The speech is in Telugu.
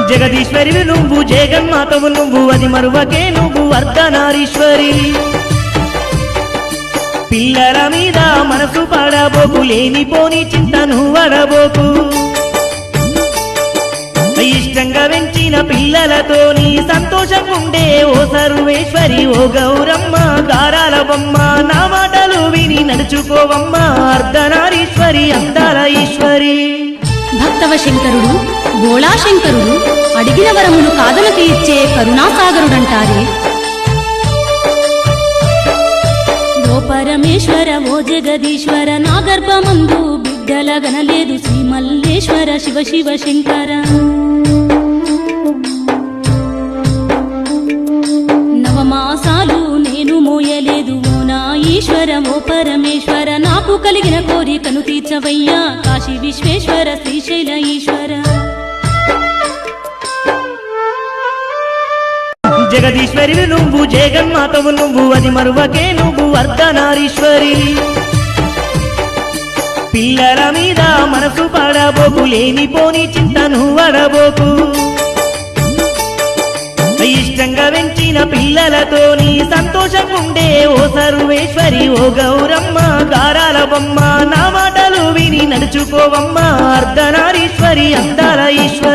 జగదీశ్వరివి నువ్వు జగన్మాతవు నువ్వు అది మరువకే నువ్వు అర్ధనారీశ్వరి పిల్లల మీద మనసు పడబోకు లేనిపోని చింతను వడబోకు ఇష్టంగా పెంచిన పిల్లలతోని సంతోషంగుండే ఓ సర్వేశ్వరి ఓ గౌరమ్మ గారాల బొమ్మ నా మాటలు విని నడుచుకోవమ్మ అర్ధనారీశ్వరి అందాల ఈశ్వరి భక్తవ శంకరుడు బోళా శంకరుడు అడిగిన వరములు కాదనకు ఇచ్చే కరుణాసాగరుడంటారే ఓ పరమేశ్వర ఓ జగదీశ్వర నా గర్భమందు బిడ్డల గనలేదు శ్రీ మల్లేశ్వర శివ శివ శంకర నవమాసాలు నేను మోయలేదు ఓ నా ఈశ్వర ఓ పరమేశ్వర నాకు కలిగిన కోరికను తీర్చవయ్యా కాశీ విశ్వేశ్వర శ్రీశైల ఈశ్వర జగదీశ్వరివి నువ్వు జగన్మాతవు నువ్వు అది మరువకే నువ్వు అర్ధనారీశ్వరి పిల్లల మీద మనసు పడబోకు లేనిపోని చింతను వడబోకు ఇష్టంగా పెంచిన పిల్లలతోని సంతోషంగుండే ఓ సర్వేశ్వరి ఓ గౌరమ్మ గారాల బొమ్మ నా మాటలు విని నడుచుకోవమ్మ అర్ధనారీశ్వరి అందాల ఈశ్వరి